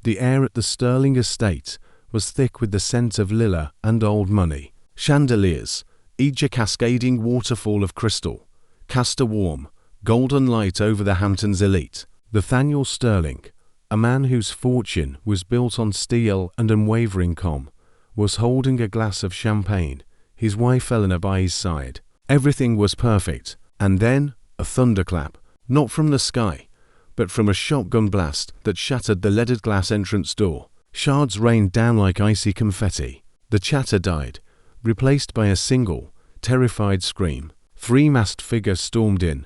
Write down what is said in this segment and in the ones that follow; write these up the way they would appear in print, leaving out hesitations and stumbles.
The air at the Sterling estate was thick with the scent of lilac and old money. Chandeliers, each a cascading waterfall of crystal, cast a warm, golden light over the Hamptons elite. Nathaniel Sterling, a man whose fortune was built on steel and unwavering calm, was holding a glass of champagne, his wife Eleanor by his side. Everything was perfect, and then a thunderclap, not from the sky, but from a shotgun blast that shattered the leaded glass entrance door. Shards rained down like icy confetti. The chatter died, replaced by a single, terrified scream. 3 masked figures stormed in,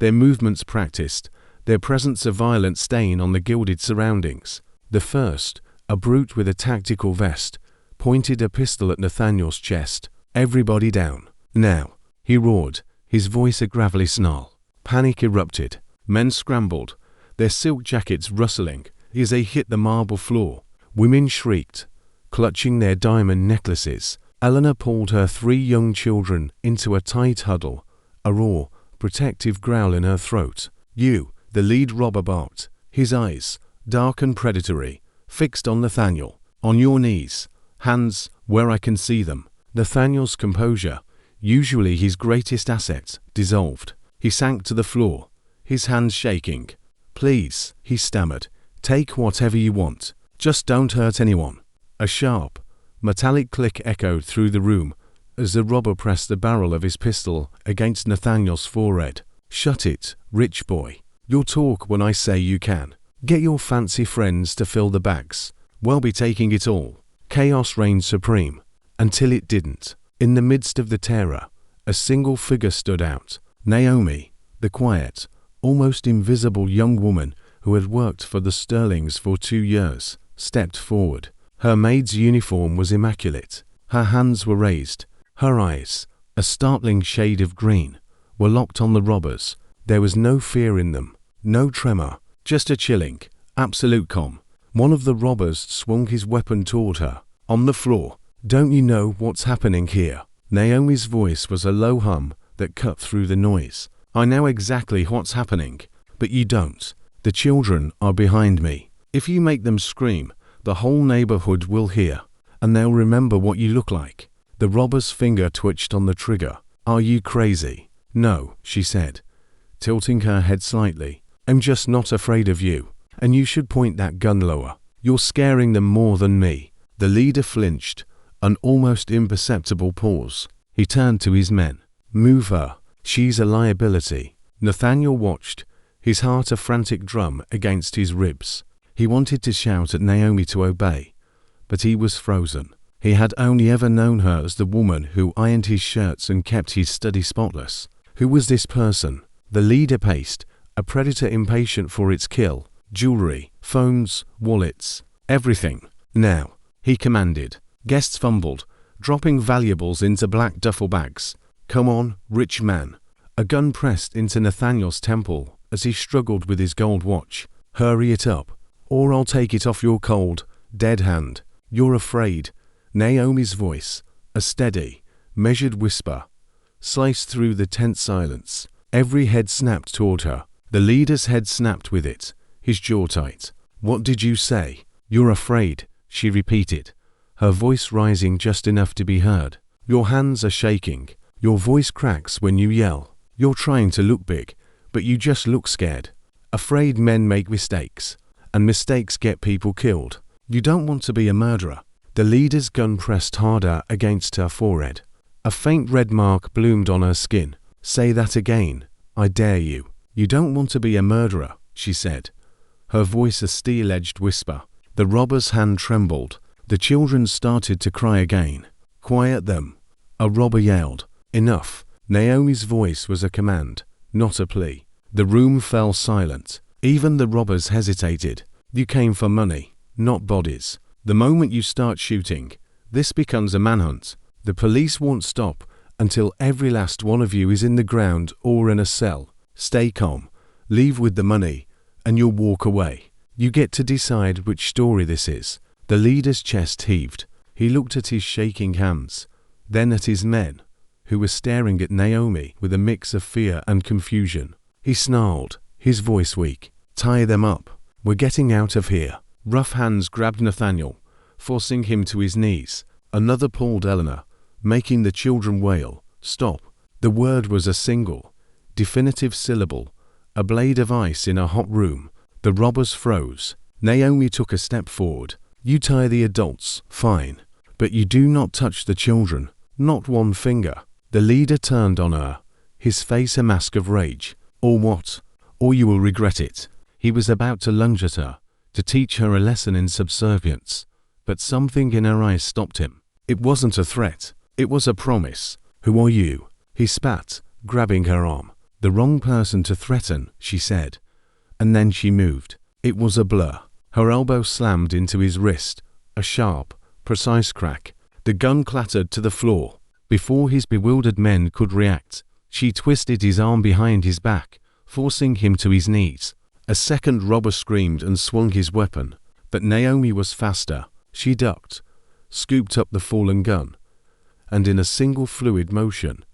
their movements practiced, their presence a violent stain on the gilded surroundings. The first, a brute with a tactical vest, pointed a pistol at Nathaniel's chest. "Everybody down, now," he roared, his voice a gravelly snarl. Panic erupted. Men scrambled, their silk jackets rustling as they hit the marble floor. Women shrieked, clutching their diamond necklaces. Eleanor pulled her 3 young children into a tight huddle, a raw, protective growl in her throat. "You," the lead robber barked, his eyes, dark and predatory, fixed on Nathaniel. "On your knees, hands where I can see them." Nathaniel's composure, usually his greatest asset, dissolved. He sank to the floor, his hands shaking. "Please," he stammered, "take whatever you want. Just don't hurt anyone." A sharp, metallic click echoed through the room as the robber pressed the barrel of his pistol against Nathaniel's forehead. "Shut it, rich boy. You'll talk when I say you can. Get your fancy friends to fill the bags. We'll be taking it all." Chaos reigned supreme, until it didn't. In the midst of the terror, a single figure stood out. Naomi, the quiet, almost invisible young woman who had worked for the Sterlings for 2 years, stepped forward. Her maid's uniform was immaculate. Her hands were raised. Her eyes, a startling shade of green, were locked on the robbers. There was no fear in them, no tremor, just a chilling, absolute calm. One of the robbers swung his weapon toward her. On the floor. "Don't you know what's happening here?" Naomi's voice was a low hum that cut through the noise. "I know exactly what's happening, but you don't. The children are behind me. If you make them scream, the whole neighborhood will hear, and they'll remember what you look like." The robber's finger twitched on the trigger. "Are you crazy?" "No," she said, tilting her head slightly. "I'm just not afraid of you, and you should point that gun lower. You're scaring them more than me." The leader flinched, an almost imperceptible pause. He turned to his men. "Move her. She's a liability." Nathaniel watched, his heart a frantic drum against his ribs. He wanted to shout at Naomi to obey, but he was frozen. He had only ever known her as the woman who ironed his shirts and kept his study spotless. Who was this person? The leader paced, a predator impatient for its kill. "Jewelry, phones, wallets, everything. Now," he commanded. Guests fumbled, dropping valuables into black duffel bags. "Come on, rich man." A gun pressed into Nathaniel's temple as he struggled with his gold watch. "Hurry it up, or I'll take it off your cold, dead hand. You're afraid." Naomi's voice, a steady, measured whisper, sliced through the tense silence. Every head snapped toward her. The leader's head snapped with it, his jaw tight. "What did you say?" "You're afraid," she repeated, her voice rising just enough to be heard. "Your hands are shaking. Your voice cracks when you yell. You're trying to look big, but you just look scared. Afraid men make mistakes, and mistakes get people killed. You don't want to be a murderer." The leader's gun pressed harder against her forehead. A faint red mark bloomed on her skin. "Say that again, I dare you." "You don't want to be a murderer," she said, her voice a steel-edged whisper. The robber's hand trembled. The children started to cry again. "Quiet them," a robber yelled. "Enough." Naomi's voice was a command, not a plea. The room fell silent. Even the robbers hesitated. "You came for money, not bodies. The moment you start shooting, this becomes a manhunt. The police won't stop until every last one of you is in the ground or in a cell. Stay calm, leave with the money, and you'll walk away. You get to decide which story this is." The leader's chest heaved. He looked at his shaking hands, then at his men, who were staring at Naomi with a mix of fear and confusion. He snarled, his voice weak. "Tie them up. We're getting out of here." Rough hands grabbed Nathaniel, forcing him to his knees. Another pulled Eleanor, making the children wail. Stop. The word was a single, definitive syllable, a blade of ice in a hot room. The robbers froze. Naomi took a step forward. You tie the adults, fine. But you do not touch the children, not one finger. The leader turned on her, his face a mask of rage. Or what? Or you will regret it. He was about to lunge at her, to teach her a lesson in subservience. But something in her eyes stopped him. It wasn't a threat. It was a promise. Who are you? He spat, grabbing her arm. The wrong person to threaten, she said. And then she moved. It was a blur. Her elbow slammed into his wrist. A sharp, precise crack. The gun clattered to the floor. Before his bewildered men could react, she twisted his arm behind his back, forcing him to his knees. A second robber screamed and swung his weapon. But Naomi was faster. She ducked, scooped up the fallen gun, and in a single fluid motion,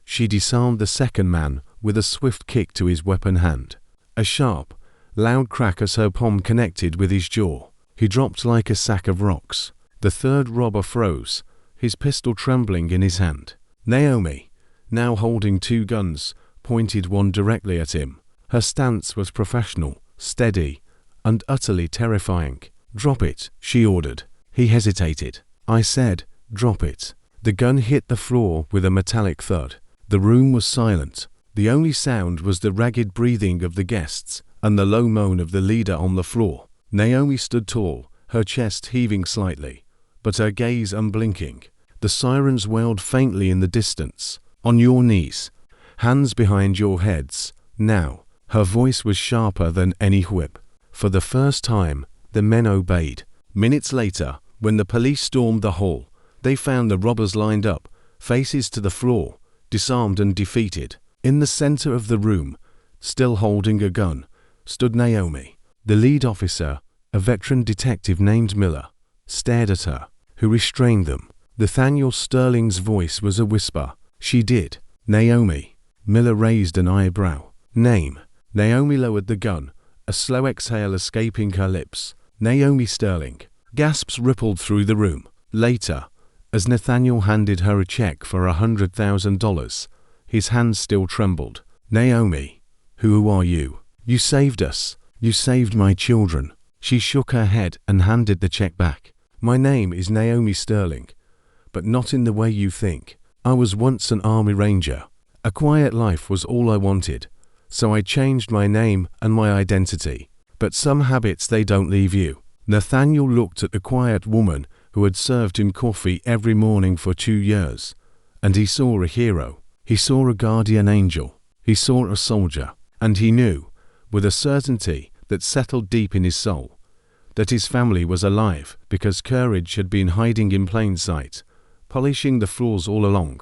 she disarmed the second man with a swift kick to his weapon hand. A sharp, loud crack as her palm connected with his jaw. He dropped like a sack of rocks. The third robber froze, his pistol trembling in his hand. Naomi, now holding two guns, pointed one directly at him. Her stance was professional, steady, and utterly terrifying. Drop it, she ordered. He hesitated. I said, drop it. The gun hit the floor with a metallic thud. The room was silent. The only sound was the ragged breathing of the guests and the low moan of the leader on the floor. Naomi stood tall, her chest heaving slightly, but her gaze unblinking. The sirens wailed faintly in the distance. On your knees. Hands behind your heads. Now. Her voice was sharper than any whip. For the first time, the men obeyed. Minutes later, when the police stormed the hall, they found the robbers lined up, faces to the floor, disarmed and defeated. In the center of the room, still holding a gun, stood Naomi. The lead officer, a veteran detective named Miller, stared at her. Who restrained them? Nathaniel Sterling's voice was a whisper. She did. Naomi. Miller raised an eyebrow. Name. Naomi lowered the gun, a slow exhale escaping her lips. Naomi Sterling. Gasps rippled through the room. Later, as Nathaniel handed her a check for $100,000, his hands still trembled. Naomi, who are you? You saved us. You saved my children. She shook her head and handed the check back. My name is Naomi Sterling, but not in the way you think. I was once an Army Ranger. A quiet life was all I wanted, so I changed my name and my identity. But some habits, they don't leave you. Nathaniel looked at the quiet woman who had served him coffee every morning for 2 years, and he saw a hero. He saw a guardian angel. He saw a soldier, and he knew, with a certainty that settled deep in his soul, that his family was alive because courage had been hiding in plain sight, polishing the floors all along.